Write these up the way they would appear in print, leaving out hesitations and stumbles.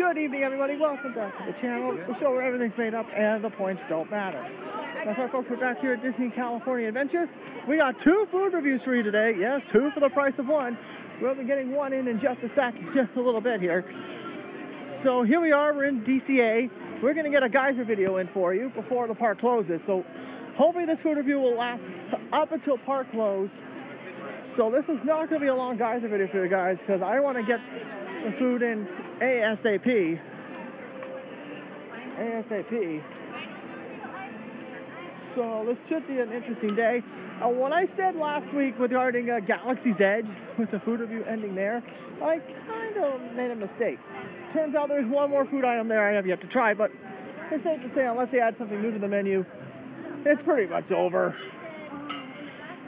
Good evening, everybody. Welcome back to the channel, the show where everything's made up and the points don't matter. That's right, folks. We're back here at Disney California Adventure. We got 2 food reviews for you today. Yes, 2 for the price of 1. We'll be getting 1 in just a sec, just a little bit here. So here we are. We're in DCA. We're going to get a Geyser video in for you before the park closes. So hopefully this food review will last up until park close. So this is not going to be a long Geyser video for you guys because I want to get the food in ASAP. So this should be an interesting day. What I said last week regarding Galaxy's Edge, with the food review ending there, I kind of made a mistake. Turns out there's one more food item there I have yet to try, but it's safe to say unless they add something new to the menu, it's pretty much over.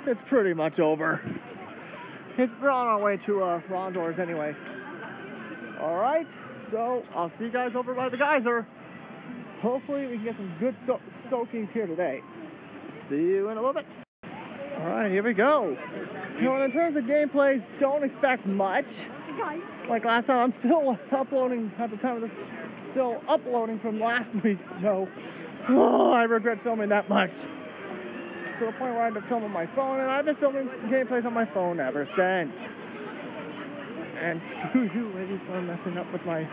It's pretty much over. We're on our way to Rondors anyway. Alright, so I'll see you guys over by the Geyser. Hopefully we can get some good soakings here today. See you in a little bit. Alright, here we go. You know, in terms of gameplay, don't expect much. Like last time, I'm still uploading at the time of this, still uploading from last week's show. Oh, I regret filming that much. To the point where I had to film on my phone, and I've been filming gameplays on my phone ever since. And you ladies are messing up with my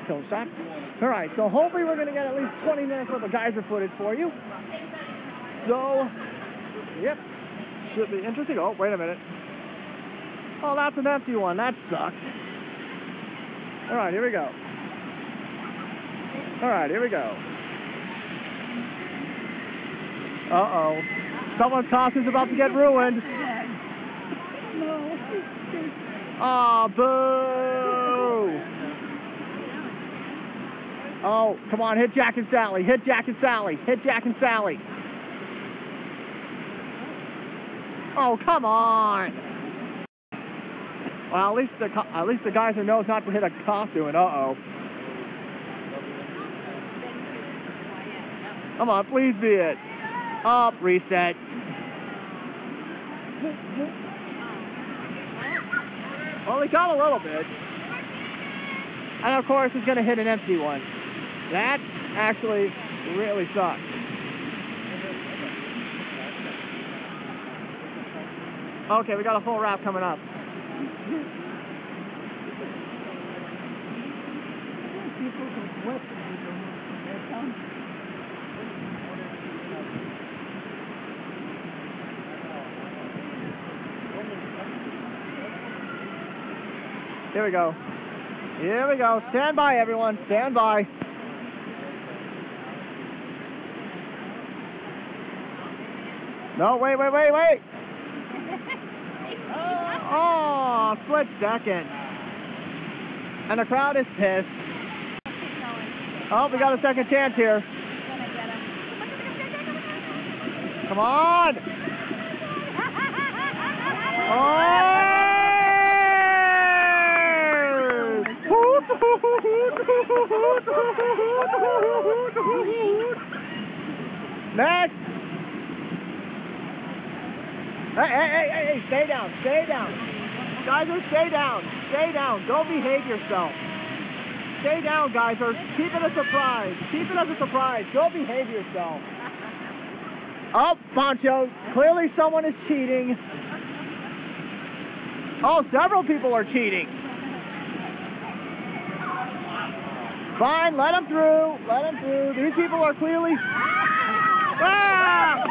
kill shot. Alright, so hopefully we're going to get at least 20 minutes worth of Geyser footage for you. So, yep, should be interesting. Oh, wait a minute. Oh, that's an empty one. That sucks. Alright, here we go. Alright, here we go. Uh-oh. Someone's costume's about to get ruined. Oh, boo! Oh, come on, hit Jack and Sally. Hit Jack and Sally. Hit Jack and Sally. Oh, come on! Well, at least the Geyser knows not to hit a costume, and uh-oh. Come on, please be it. Up, reset. Well, he got a little bit. And of course, he's going to hit an empty one. That actually really sucks. Okay, we got a full wrap coming up. Here we go. Here we go. Stand by, everyone. Stand by. No, wait. Oh, split second. And the crowd is pissed. Oh, we got a second chance here. Come on. Oh! Next! Hey, stay down. Geyser, stay down. Don't behave yourself. Stay down, Geyser. Keep it a surprise. Don't behave yourself. Oh, Poncho, clearly someone is cheating. Oh, several people are cheating. Fine, let them through. These people are clearly... Ah!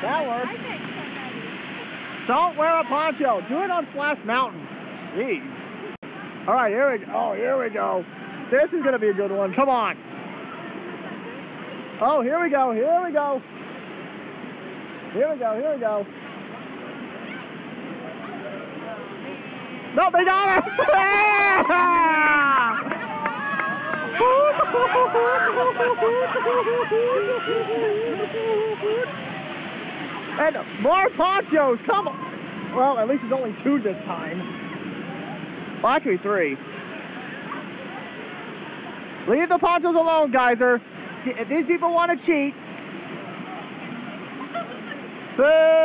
That works. Don't wear a poncho. Do it on Splash Mountain. Jeez. All right, here we go. This is going to be a good one. Come on. Oh, here we go. No, they got it! And more ponchos, come on! Well, at least it's only 2 this time. Well, actually 3. Leave the ponchos alone, Geyser. If these people want to cheat... Boo!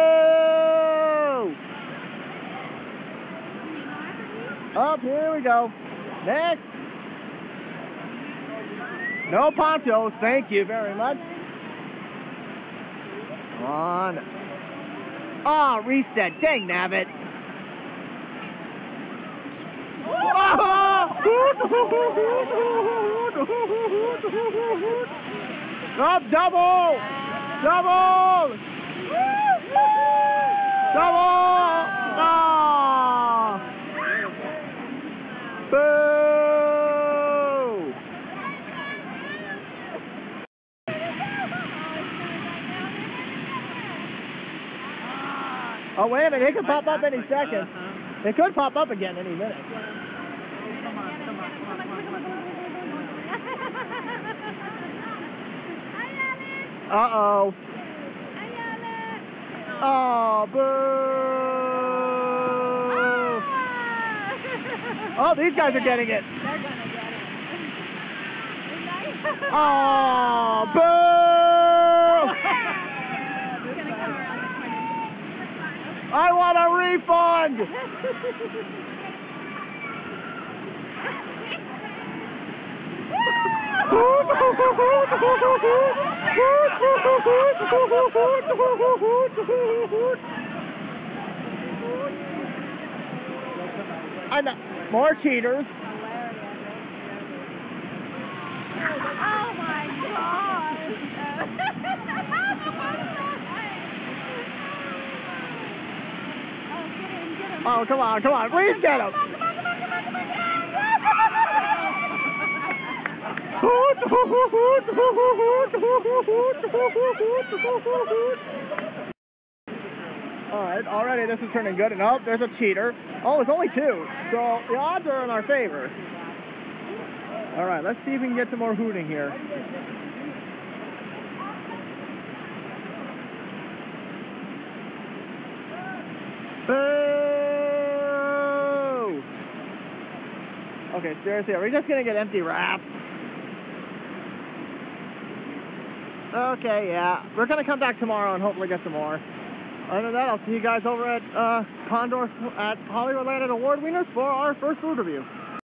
Up, here we go. Next. No ponchos, thank you very much. Come on. Oh, reset. Dang nabbit. Oh, double! Double! Double! Oh! Boo! Oh, wait a minute. It could pop up any second. It could pop up again any minute. Uh-oh. Oh, boo! Oh, these guys are getting it. They're gonna get it. Oh, boo! It's gonna come around the corner. I want a refund! And more cheaters. Oh my God! Oh, come on, come on, please get him! Alright, already this is turning good. And oh, there's a cheater. Oh, it's only 2. So the odds are in our favor. Alright, let's see if we can get some more hooting here. Boo! Okay, seriously, are we just gonna get empty wraps? Okay, yeah. We're gonna come back tomorrow and hopefully get some more. Other than that, I'll see you guys over at Condor at Hollywood Landed Award winners for our first food review.